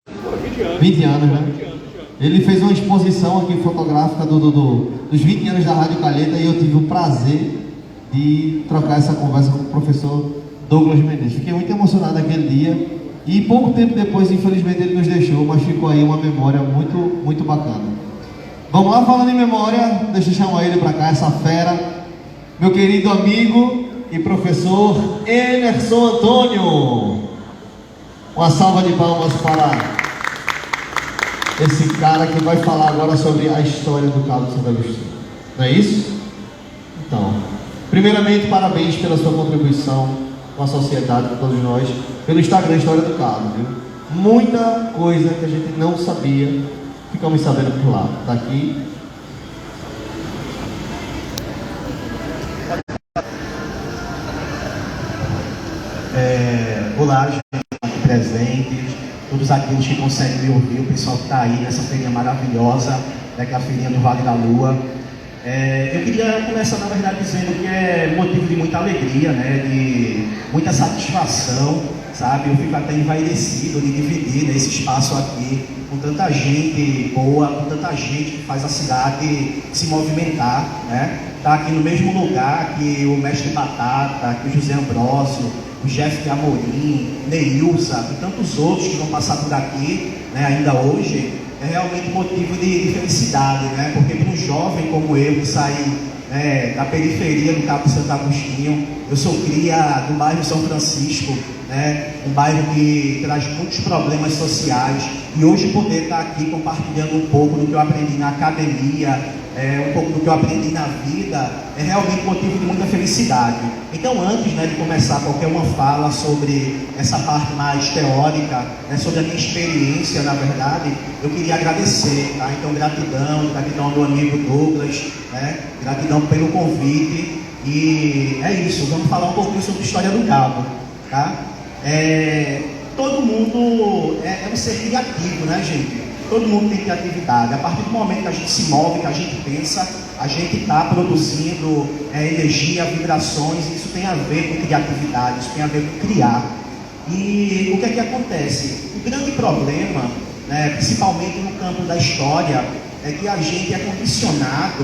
20 anos, né? Ele fez uma exposição aqui fotográfica dos 20 anos da Rádio Calheta e eu tive o prazer de trocar essa conversa com o professor Douglas Menezes. Fiquei muito emocionado naquele dia e pouco tempo depois, infelizmente, ele nos deixou, mas ficou aí uma memória muito, muito bacana. Vamos lá, falando em memória, deixa eu chamar ele para cá, essa fera, meu querido amigo e professor Emerson Antônio. Uma salva de palmas para esse cara que vai falar agora sobre a história do Cabo de Santo Agostinho. Não é isso? Então, primeiramente, parabéns pela sua contribuição com a sociedade, com todos nós, pelo Instagram História do Cabo, viu? Muita coisa que a gente não sabia, ficamos sabendo por lá. Tá aqui. Olá, gente aqui presentes, todos aqueles que conseguem me ouvir, o pessoal que está aí nessa feirinha maravilhosa, que é a feirinha do Vale da Lua. Eu queria começar, na verdade, dizendo que é motivo de muita alegria, né, de muita satisfação, sabe? Eu fico até envaidecido de dividir, né, esse espaço aqui com tanta gente boa, com tanta gente que faz a cidade se movimentar, né? Tá aqui no mesmo lugar que o Mestre Batata, que o José Ambrósio, o Jeff Amorim, Neilza e tantos outros que vão passar por aqui, né, ainda hoje, é realmente motivo de felicidade, né? Porque para um jovem como eu, que sai da periferia do Cabo de Santo Agostinho, eu sou cria do bairro São Francisco, né? Um bairro que traz muitos problemas sociais, e hoje poder estar aqui compartilhando um pouco do que eu aprendi na academia, um pouco do que eu aprendi na vida, é realmente motivo de muita felicidade. Então, antes, né, de começar qualquer uma fala sobre essa parte mais teórica, né, sobre a minha experiência, na verdade, eu queria agradecer, tá? Então, gratidão ao meu amigo Douglas, né? Gratidão pelo convite, e é isso, vamos falar um pouquinho sobre a história do Cabo, tá? Todo mundo é um ser criativo, né, gente? Todo mundo tem criatividade. A partir do momento que a gente se move, que a gente pensa, a gente está produzindo energia, vibrações. Isso tem a ver com criatividade, isso tem a ver com criar. E o que é que acontece? O grande problema, né, principalmente no campo da história, é que a gente é condicionado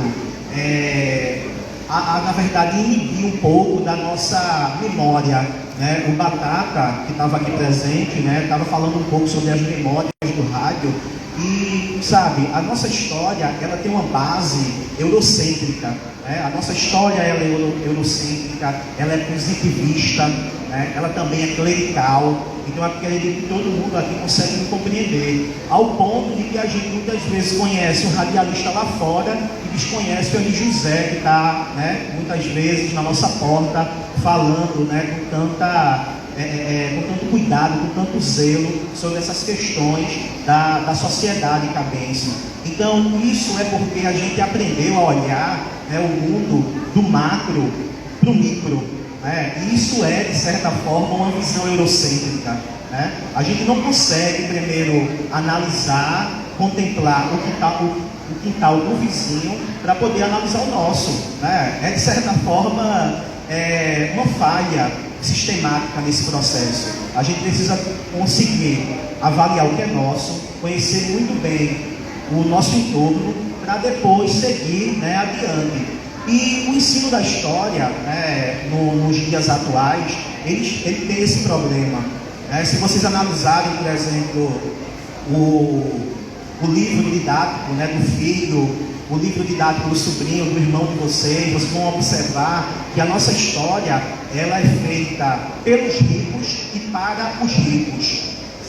na verdade, inibir um pouco da nossa memória, né? O Batata, que estava aqui presente, né, estava falando um pouco sobre as memórias do rádio. E, sabe, a nossa história, ela tem uma base eurocêntrica, né? A nossa história, ela é eurocêntrica, ela é positivista, né? Ela também é clerical. Então, eu acredito que todo mundo aqui consegue me compreender, ao ponto de que a gente muitas vezes conhece um radialista lá fora e desconhece o Eli José, que está, né, muitas vezes na nossa porta, falando, né, com tanto cuidado, com tanto zelo sobre essas questões da sociedade cabense. Então, isso é porque a gente aprendeu a olhar, né, o mundo do macro para o micro. Isso é, de certa forma, uma visão eurocêntrica, né? A gente não consegue primeiro analisar, contemplar o quintal do vizinho para poder analisar o nosso, né? É, de certa forma, uma falha sistemática nesse processo. A gente precisa conseguir avaliar o que é nosso, conhecer muito bem o nosso entorno, para depois seguir, né, adiante. E o ensino da história, né, nos dias atuais, ele tem esse problema, né? Se vocês analisarem, por exemplo, o livro didático, né, do filho, o livro didático do sobrinho, do irmão de vocês vão observar que a nossa história, ela é feita pelos ricos e para os ricos,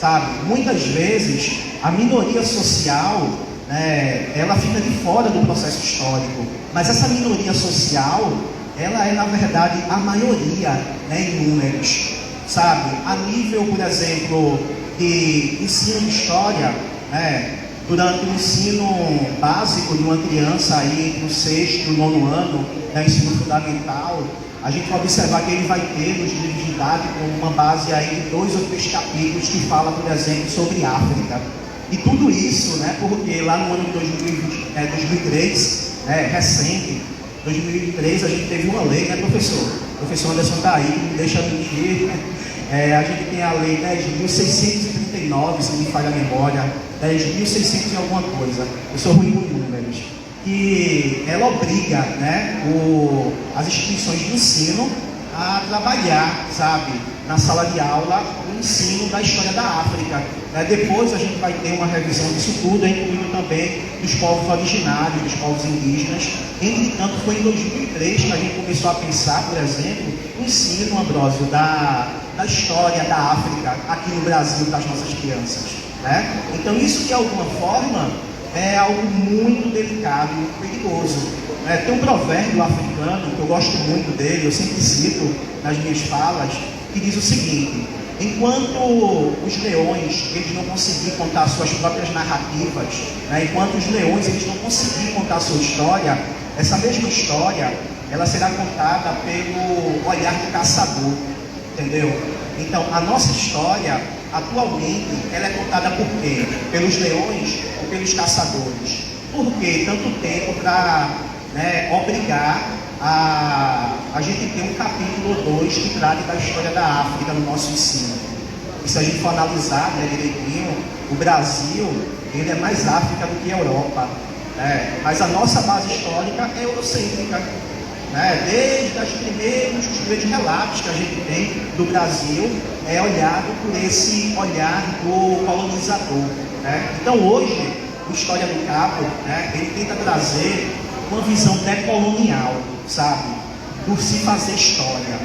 sabe? Muitas vezes, a minoria social, ela fica de fora do processo histórico, mas essa minoria social, ela é, na verdade, a maioria, né, em números, sabe? A nível, por exemplo, de ensino de história, durante o ensino básico de uma criança aí entre o 6º e o 9º ano, ensino fundamental, a gente vai observar que ele vai ter nos livros didáticos uma base aí de 2 ou 3 capítulos que fala, por exemplo, sobre África. E tudo isso, né, porque lá no ano de 2003, recente, 2003, a gente teve uma lei, né, professor? O professor Anderson está aí, não me deixa mentir. A gente tem a lei, né, de 1634, 10.089, se não me falha a memória, 10.600 e alguma coisa, eu sou ruim com números, que ela obriga, né, as instituições de ensino a trabalhar, sabe, na sala de aula, o ensino da história da África. Depois a gente vai ter uma revisão disso tudo, incluindo também dos povos originários, dos povos indígenas. Entretanto, foi em 2003 que a gente começou a pensar, por exemplo, o ensino, Ambrósio, da história da África aqui no Brasil para as nossas crianças, né? Então isso, de alguma forma, é algo muito delicado e muito perigoso. Tem um provérbio africano, que eu gosto muito dele, eu sempre cito nas minhas falas, que diz o seguinte: enquanto os leões eles não conseguirem contar suas próprias narrativas, enquanto os leões eles não conseguirem contar a sua história, essa mesma história ela será contada pelo olhar do caçador, entendeu? Então a nossa história atualmente ela é contada por quê? Pelos leões ou pelos caçadores? Por que tanto tempo para obrigar a gente ter um capítulo 2 que trate da história da África no nosso ensino? E se a gente for analisar direitinho, o Brasil ele é mais África do que a Europa, mas a nossa base histórica é eurocêntrica, desde os primeiros relatos que a gente tem do Brasil é olhado por esse olhar do colonizador, Então hoje o História do Cabo, ele tenta trazer uma visão decolonial, sabe, por se fazer história,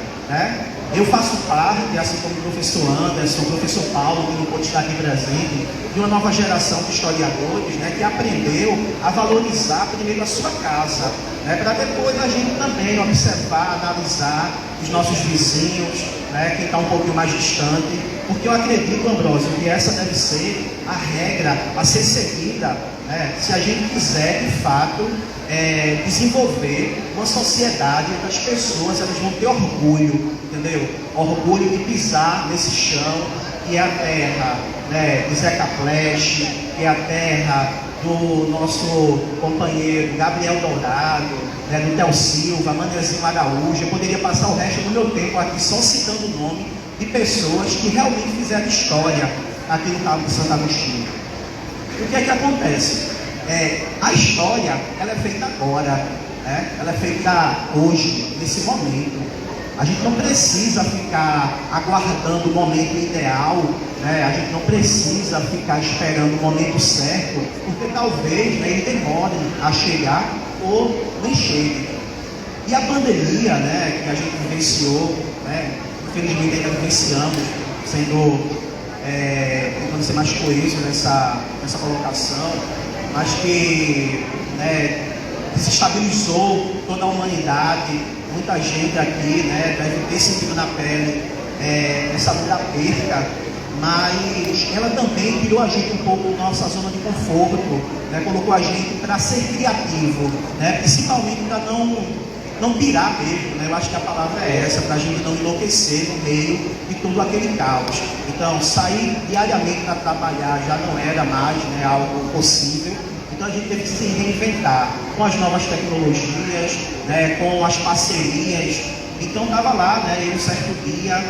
Eu faço parte, assim como o professor Anderson, o professor Paulo, que não pôde estar aqui presente, de uma nova geração de historiadores, que aprendeu a valorizar primeiro a sua casa, para depois a gente também observar, analisar os nossos vizinhos, quem está um pouquinho mais distante, porque eu acredito, Ambrósio, que essa deve ser a regra a ser seguida, se a gente quiser, de fato, desenvolver uma sociedade onde as pessoas elas vão ter orgulho, entendeu? Orgulho de pisar nesse chão, que é a terra de Zeca Flesch, que é a terra do nosso companheiro Gabriel Dourado, do Theo Silva, Manezinho Araújo. Eu poderia passar o resto do meu tempo aqui só citando o nome de pessoas que realmente fizeram história aqui no Cabo de Santo Agostinho. O que é que acontece? A história ela é feita agora, ela é feita hoje, nesse momento. A gente não precisa ficar aguardando o momento ideal, a gente não precisa ficar esperando o momento certo, porque talvez ele demore a chegar ou nem chegue. E a pandemia que a gente vivenciou, infelizmente ainda vivenciamos, tentando ser mais coeso nessa colocação, mas que desestabilizou toda a humanidade. Muita gente aqui deve ter sentido na pele essa dura perca, mas ela também tirou a gente um pouco da nossa zona de conforto, colocou a gente para ser criativo, principalmente para não pirar mesmo, eu acho que a palavra é essa, para a gente não enlouquecer no meio de todo aquele caos. Então, sair diariamente para trabalhar já não era mais algo possível. Então a gente teve que se reinventar com as novas tecnologias, com as parcerias. Então estava lá, eu um certo dia,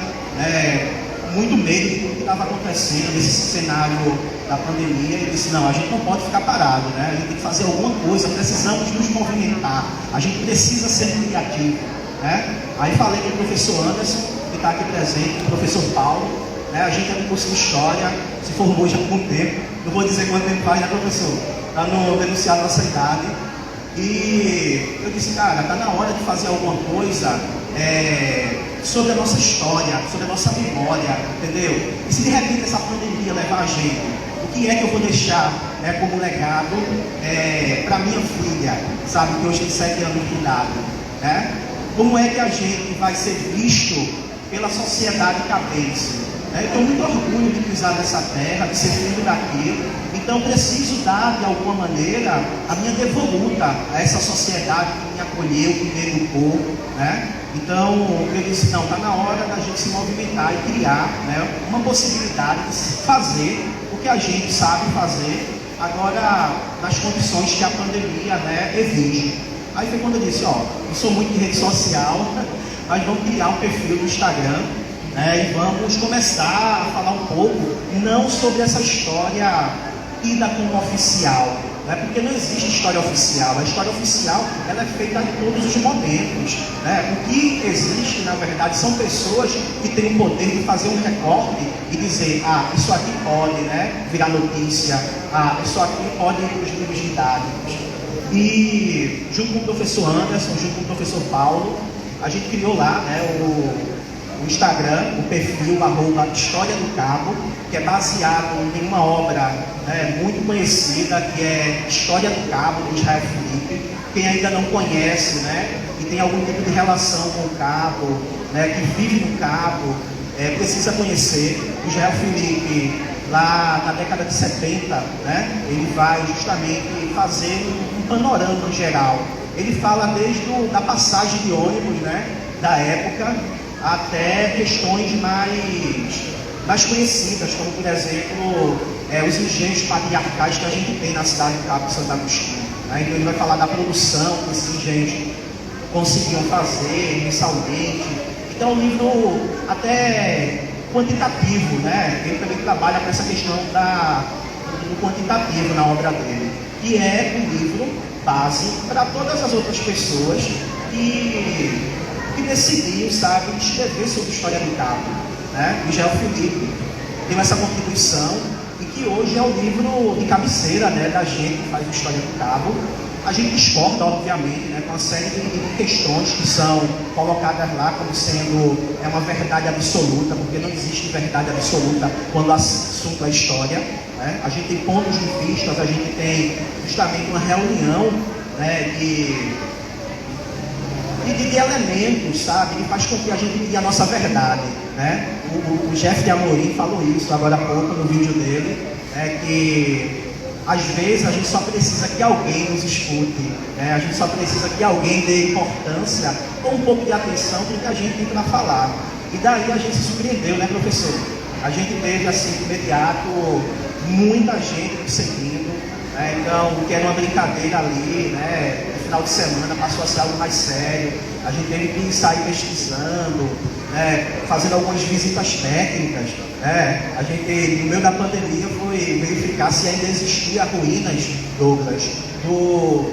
muito medo de tudo que estava acontecendo nesse cenário da pandemia, e disse: não, a gente não pode ficar parado, a gente tem que fazer alguma coisa, precisamos nos movimentar, a gente precisa ser criativo, Aí falei com o professor Anderson, que está aqui presente, o professor Paulo, a gente é do curso de História, se formou já há algum tempo, não vou dizer quanto tempo faz, professor? Para não denunciar a nossa idade. E eu disse: cara, está na hora de fazer alguma coisa sobre a nossa história, sobre a nossa memória, entendeu? E se de repente essa pandemia levar a gente, o que é que eu vou deixar como legado para minha filha, sabe, que hoje tem 7 anos de idade, Como é que a gente vai ser visto pela sociedade cabense? Eu tenho muito orgulho de pisar nessa terra, de ser filho daqui. Então preciso dar, de alguma maneira, a minha devoluta a essa sociedade que me acolheu, que me educou, Então eu disse: não, está na hora da gente se movimentar e criar uma possibilidade de fazer o que a gente sabe fazer, agora nas condições que a pandemia exige. Aí foi quando eu disse: eu sou muito de rede social, mas vamos criar um perfil no Instagram, e vamos começar a falar um pouco, não sobre essa história tida como oficial, né? Porque não existe história oficial. A história oficial ela é feita em todos os momentos, né? O que existe, na verdade, são pessoas que têm o poder de fazer um recorte e dizer, isso aqui pode, né, virar notícia, isso aqui pode ir para os livros didáticos. E junto com o professor Anderson, junto com o professor Paulo, a gente criou lá, né, o Instagram, o perfil @História do Cabo, que é baseado em uma obra, né, muito conhecida, que é História do Cabo, de Israel Felipe. Quem ainda não conhece, né, e tem algum tipo de relação com o Cabo, né, que vive no Cabo, precisa conhecer. O Israel Felipe, lá na década de 70, né, ele vai justamente fazer um panorama geral. Ele fala desde da passagem de ônibus, né, da época, até questões mais conhecidas, como por exemplo os engenhos patriarcais que a gente tem na cidade do Cabo de Santo Agostinho. Então ele vai falar da produção que esses engenhos conseguiam fazer mensalmente. Então é um livro até quantitativo, né? Ele também trabalha com essa questão do quantitativo na obra dele, que é um livro base para todas as outras pessoas que decidiu, sabe, escrever sobre a história do Cabo, né? O Israel Felipe tem essa contribuição e que hoje é o livro de cabeceira, né, da gente que faz a história do Cabo. A gente discorda, obviamente, né, com uma série de questões que são colocadas lá como sendo uma verdade absoluta, porque não existe verdade absoluta quando o assunto é história, né? A gente tem pontos de vista, a gente tem justamente uma reunião, né, de elementos, sabe, que faz com que a gente diga a nossa verdade, né? O Jeff de Amorim falou isso agora há pouco no vídeo dele, que às vezes a gente só precisa que alguém nos escute, né? A gente só precisa que alguém dê importância ou um pouco de atenção para o que a gente tem para falar. E daí a gente se surpreendeu, né, professor? A gente teve, assim, de imediato, muita gente seguindo, né? Então, o que era uma brincadeira ali, né, no final de semana passou a ser algo mais sério. A gente teve que sair pesquisando, né, fazendo algumas visitas técnicas, né? A gente, no meio da pandemia, foi verificar se ainda existia ruínas, Douglas,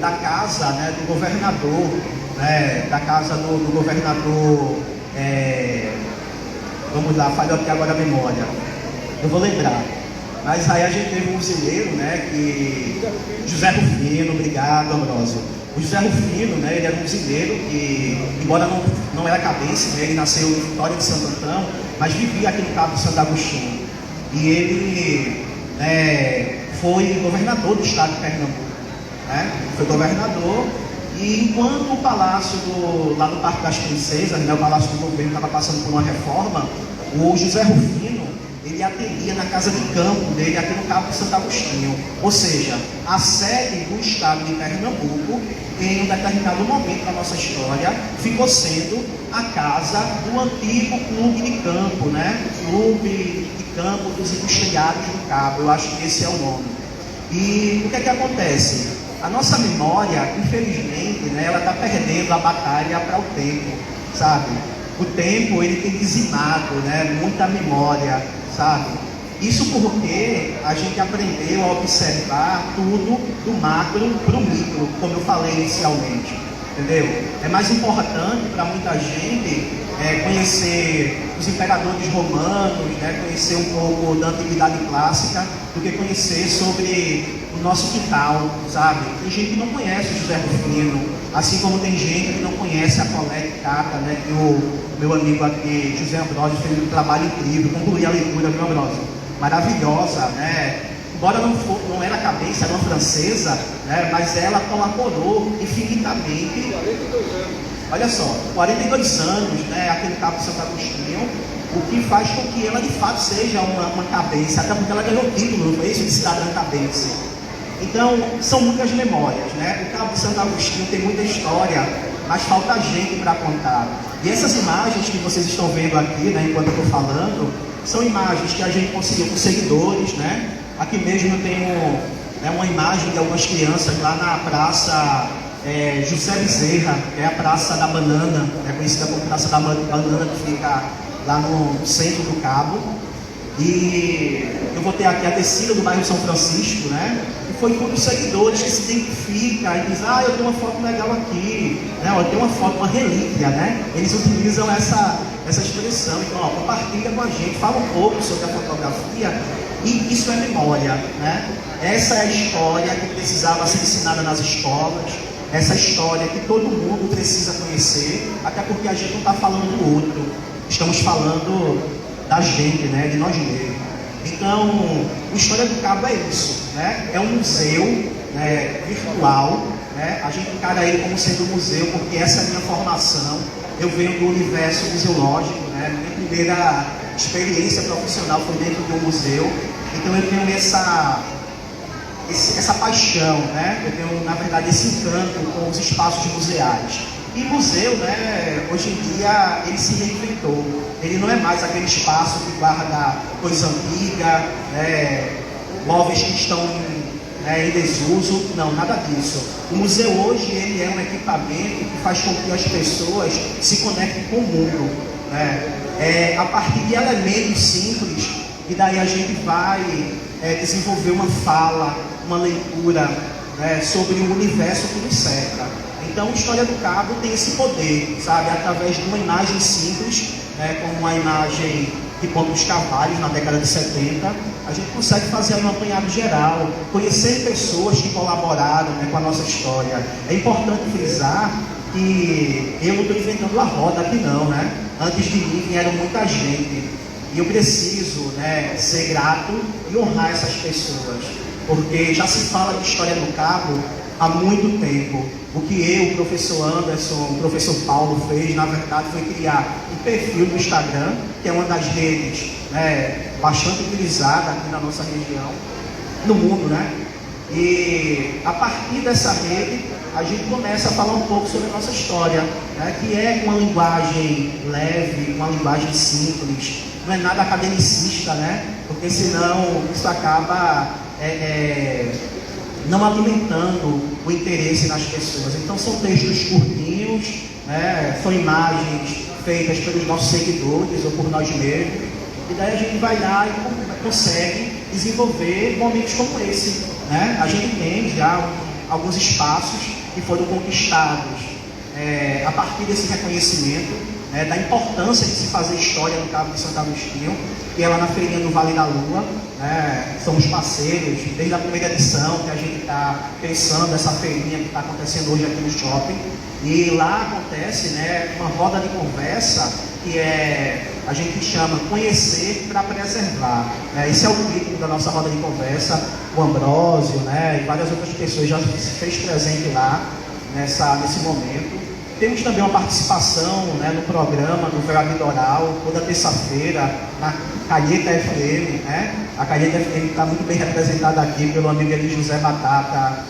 da casa, né, do governador, né, da casa do governador, vamos lá, falhou aqui agora a memória, eu vou lembrar. Mas aí a gente teve um usileiro, né, José Rufino, obrigado, Ambrosio. O José Rufino, né, ele era um usileiro que, embora não era cabeça, né, ele nasceu em Vitória de Santo Antão, mas vivia aqui no Cabo de Santo Agostinho. E ele foi governador do estado de Pernambuco, né? Foi governador, e enquanto o palácio lá no Parque das Princesas, né, o palácio do governo estava passando por uma reforma, o José Rufino, ele atendia na casa de campo dele aqui no Cabo de Santo Agostinho. Ou seja, a sede do estado de Pernambuco, em um determinado momento da nossa história, ficou sendo a casa do antigo clube de campo, né? Clube de campo dos industriários do Cabo, eu acho que esse é o nome. E o que é que acontece? A nossa memória, infelizmente, né, ela está perdendo a batalha para o tempo, sabe? O tempo, ele tem dizimado, né, muita memória, sabe? Isso porque a gente aprendeu a observar tudo do macro para o micro, como eu falei inicialmente, entendeu? É mais importante para muita gente conhecer os imperadores romanos, né, conhecer um pouco da antiguidade clássica, do que conhecer sobre o nosso quintal, sabe? Tem gente que não conhece o José Rufino, assim como tem gente que não conhece a Colette Cata, né, que o meu amigo aqui, José Ambrosio, fez um trabalho incrível, concluí a leitura, viu, Ambrosio? Maravilhosa, né? Embora não era cabeça, era uma francesa, né, mas ela colaborou infinitamente. 42 anos. Olha só, 42 anos, né, aqui no Cabo de Santo Agostinho, o que faz com que ela de fato seja uma cabeça, até porque ela ganhou o título, não foi isso, de cidadã cabeça. Então, são muitas memórias, né? O Cabo de Santo Agostinho tem muita história, mas falta gente para contar. E essas imagens que vocês estão vendo aqui, né, enquanto eu estou falando, são imagens que a gente conseguiu com seguidores, né? Aqui mesmo eu tenho uma imagem de algumas crianças lá na praça José Bezerra, que é a Praça da Banana, conhecida como Praça da Banana, que fica lá no centro do Cabo. E eu vou ter aqui a descida do bairro São Francisco, né? E foi com os seguidores que se identificam e dizem, eu tenho uma foto legal aqui, né? Eu tenho uma foto, uma relíquia, né? Eles utilizam essa expressão. Então, compartilha com a gente, fala um pouco sobre a fotografia, e isso é memória, né? Essa é a história que precisava ser ensinada nas escolas, essa história que todo mundo precisa conhecer, até porque a gente não está falando do outro, estamos falando da gente, né? De nós mesmos. Então, o História do Cabo é isso, né? É um museu, né, virtual, né? A gente encara ele como sendo um museu, porque essa é a minha formação. Eu venho do universo museológico, né? Minha primeira experiência profissional foi dentro de um museu. Então eu tenho essa paixão, né? Eu tenho, na verdade, esse encanto com os espaços museais. E museu, né, hoje em dia, ele se reinventou. Ele não é mais aquele espaço que guarda coisa antiga, né, móveis que estão, né, em desuso. Não, nada disso. O museu hoje, ele é um equipamento que faz com que as pessoas se conectem com o mundo, né? A partir de elementos simples, e daí a gente vai desenvolver uma fala, uma leitura, né, sobre o universo que nos cerca. Então, a História do Cabo tem esse poder, sabe? Através de uma imagem simples, né, como uma imagem de Pontos Carvalhos na década de 70, a gente consegue fazer um apanhado geral, conhecer pessoas que colaboraram, né, com a nossa história. É importante frisar que eu não estou inventando a roda aqui não, né? Antes de mim vieram muita gente. E eu preciso, né, ser grato e honrar essas pessoas, porque já se fala de História do Cabo há muito tempo. O que eu, o professor Anderson, o professor Paulo fez, na verdade, foi criar um perfil no Instagram, que é uma das redes, né, bastante utilizada aqui na nossa região, no mundo, né? E a partir dessa rede, a gente começa a falar um pouco sobre a nossa história, né, que é uma linguagem leve, uma linguagem simples, não é nada academicista, né? Porque senão isso acaba não alimentando o interesse nas pessoas. Então são textos curtinhos, né? São imagens feitas pelos nossos seguidores ou por nós mesmos, e daí a gente vai lá e consegue desenvolver momentos como esse, né? A gente tem já alguns espaços que foram conquistados a partir desse reconhecimento, né, da importância de se fazer história no Cabo de Santo Agostinho, que é lá na Feirinha do Vale da Lua, né? Somos parceiros desde a primeira edição que a gente está pensando essa feirinha que está acontecendo hoje aqui no shopping, e lá acontece, né, uma roda de conversa que a gente chama Conhecer para Preservar, né? Esse é o título da nossa roda de conversa. O Ambrósio, né, e várias outras pessoas já se fez presente lá nesse momento. Temos também uma participação, né, no programa do Verbo Litoral, toda terça-feira, na Calheta FM, né? A Calheta FM está muito bem representada aqui pelo amigo ali José Batata,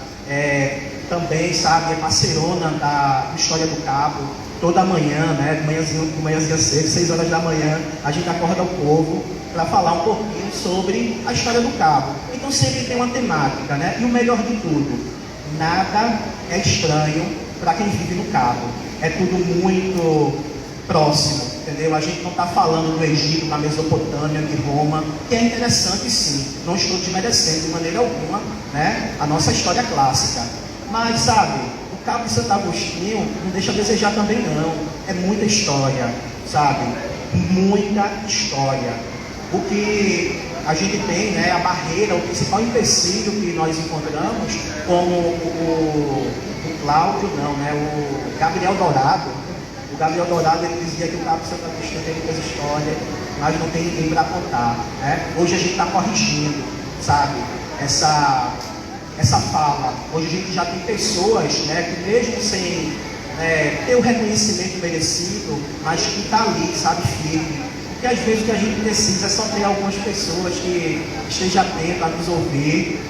também, sabe, é parceirona da História do Cabo, toda manhã, né, de manhãzinha cedo, 6 horas da manhã, a gente acorda o povo para falar um pouquinho sobre a História do Cabo. Então sempre tem uma temática, né? E o melhor de tudo, nada é estranho para quem vive no Cabo. É tudo muito próximo, entendeu? A gente não está falando do Egito, da Mesopotâmia, de Roma, que é interessante sim, não estou desmerecendo de maneira alguma, né, a nossa história clássica. Mas, sabe, o Cabo de Santo Agostinho não deixa a desejar também não. É muita história, sabe? Muita história. O que a gente tem, né, a barreira, o principal empecilho que nós encontramos, como o Cláudio, não, né, o Gabriel Dourado. O Gabriel Dourado, ele dizia que o Cabo de Santo Agostinho tem muitas histórias, mas não tem ninguém para contar, né? Hoje a gente está corrigindo, sabe, essa fala. Hoje a gente já tem pessoas, né, que mesmo sem ter o reconhecimento merecido, mas que está ali, sabe, firme. Porque às vezes o que a gente precisa é só ter algumas pessoas que estejam atentas a nos ouvir,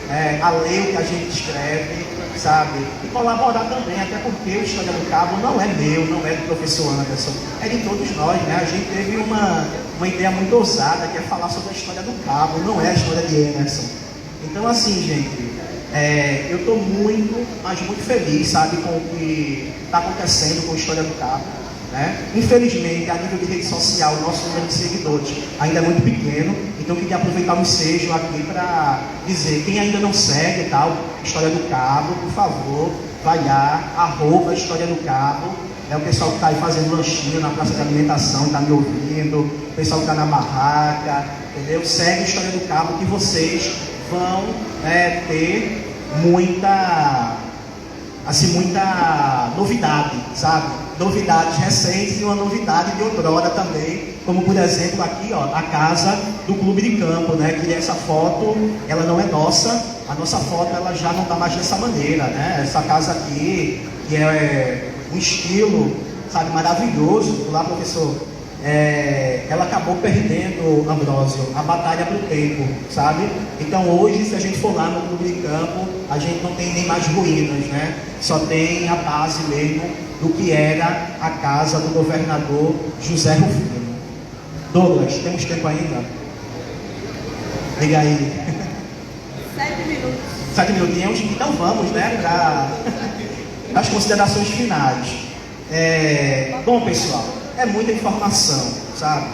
a ler o que a gente escreve, sabe? E colaborar também, até porque o História do Cabo não é meu, não é do professor Anderson, é de todos nós, né? A gente teve uma ideia muito ousada, que é falar sobre a História do Cabo, não é a história de Emerson. Então, assim, gente, eu estou muito, mas muito feliz, sabe, com o que está acontecendo com a História do Cabo. né? Infelizmente, a nível de rede social, o nosso número de seguidores ainda é muito pequeno, então eu queria aproveitar o ensejo aqui para dizer, quem ainda não segue e tal, História do Cabo, por favor, vai lá, @História do Cabo, o pessoal que está aí fazendo lanchinho na praça de alimentação, está me ouvindo, o pessoal que está na barraca, entendeu? Segue História do Cabo, que vocês vão ter muita novidade, sabe? Novidades recentes e uma novidade de outrora também, como por exemplo aqui, ó, a casa do Clube de Campo, né? Que essa foto, ela não é nossa, a nossa foto ela já não está mais dessa maneira, né? Essa casa aqui, que é um estilo, sabe, maravilhoso, lá, professor, ela acabou perdendo, Ambrósio, a batalha para o tempo, sabe? Então hoje, se a gente for lá no Clube de Campo, a gente não tem nem mais ruínas, né? Só tem a base mesmo do que era a casa do governador José Rufino. Douglas, temos tempo ainda? Liga aí. 7 minutos. 7 minutinhos? Então vamos, né, para as considerações finais. Bom, pessoal, é muita informação, sabe?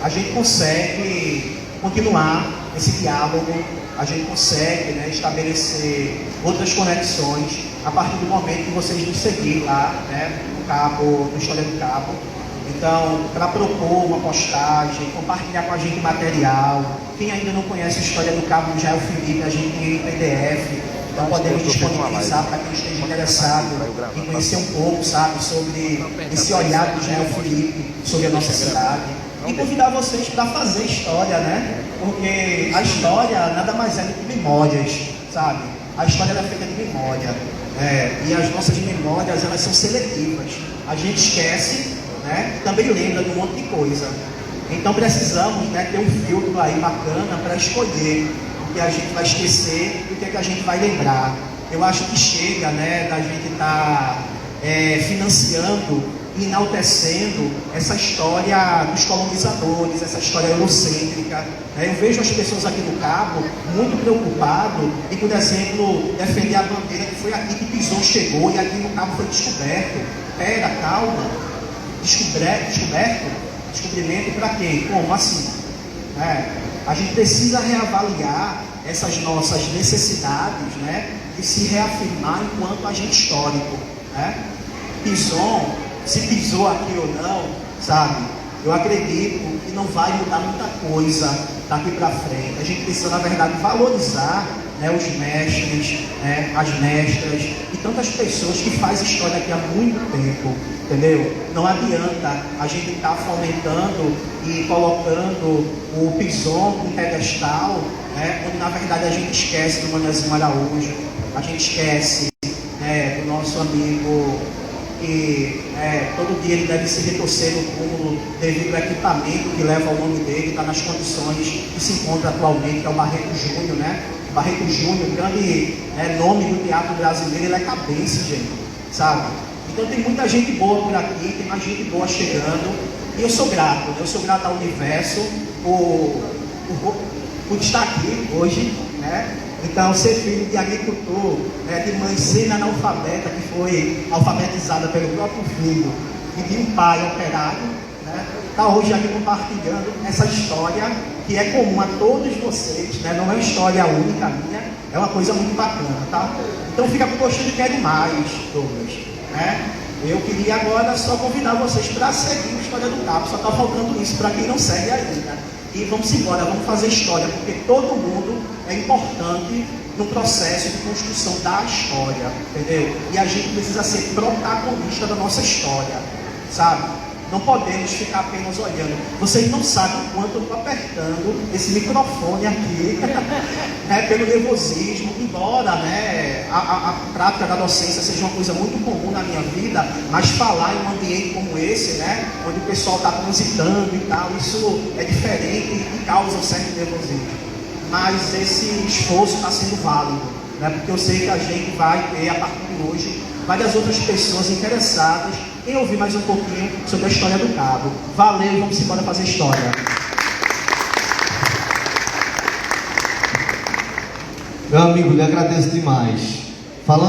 A gente consegue continuar esse diálogo, a gente consegue, né, estabelecer outras conexões a partir do momento que vocês nos seguirem lá, né, no História do Cabo. Então, para propor uma postagem, compartilhar com a gente material. Quem ainda não conhece a História do Cabo do Jael Felipe, a gente tem em PDF. Então podemos disponibilizar para quem esteja interessado em conhecer um pouco, sabe, sobre esse olhar do Jael Felipe sobre a nossa cidade. E convidar vocês para fazer história, né? Porque a história nada mais é do que memórias, sabe? A história é feita de memória. E as nossas memórias, elas são seletivas. A gente esquece, né? E também lembra de um monte de coisa. Então precisamos, né, ter um filtro aí bacana para escolher o que a gente vai esquecer e o que a gente vai lembrar. Eu acho que chega, né, da gente estar financiando e enaltecendo essa história dos colonizadores, essa história eurocêntrica. Eu vejo as pessoas aqui no Cabo muito preocupadas em, por exemplo, defender a bandeira que foi aqui que Pison chegou e aqui no Cabo foi descoberto. Pera, calma. Descobrimento para quem? Como assim? A gente precisa reavaliar essas nossas necessidades, né, de se reafirmar enquanto agente histórico, né? Pison, se pisou aqui ou não, sabe? Eu acredito que não vai mudar muita coisa daqui para frente. A gente precisa, na verdade, valorizar, né, os mestres, né, as mestras e tantas pessoas que fazem história aqui há muito tempo, entendeu? Não adianta a gente estar fomentando e colocando o Pison no pedestal, né, onde na verdade a gente esquece do Manezinho Araújo, a gente esquece, né, do nosso amigo que todo dia ele deve se retorcer no túmulo devido ao equipamento que leva o nome dele, está nas condições que se encontra atualmente, que é o Barreto Júnior, né? Barreto Júnior, grande nome do teatro brasileiro, ele é cabeça, gente, sabe? Então tem muita gente boa por aqui, tem mais gente boa chegando, e eu sou grato ao universo por estar aqui hoje, né? Então, ser filho de agricultor, de mãe semi-analfabeta, que foi alfabetizada pelo próprio filho, e de um pai operário, né, está hoje aqui compartilhando essa história que é comum a todos vocês, né, não é uma história única minha, é uma coisa muito bacana, tá? Então fica com gostinho de quero mais, Douglas, né? Eu queria agora só convidar vocês para seguir a História do Cabo, só está faltando isso para quem não segue ainda. E vamos embora, vamos fazer história, porque todo mundo é importante no processo de construção da história, entendeu? E a gente precisa ser protagonista da nossa história, sabe? Não podemos ficar apenas olhando. Vocês não sabem o quanto eu estou apertando esse microfone aqui, né, pelo nervosismo, embora, né, a prática da docência seja uma coisa muito comum na minha vida, mas falar em um ambiente como esse, né, onde o pessoal está transitando e tal, isso é diferente e causa um certo nervosismo. Mas esse esforço está sendo válido, né, porque eu sei que a gente vai ter, a partir de hoje, várias outras pessoas interessadas em ouvir mais um pouquinho sobre a história do Cabo. Valeu, vamos embora fazer história. Meu amigo, lhe agradeço demais. Falando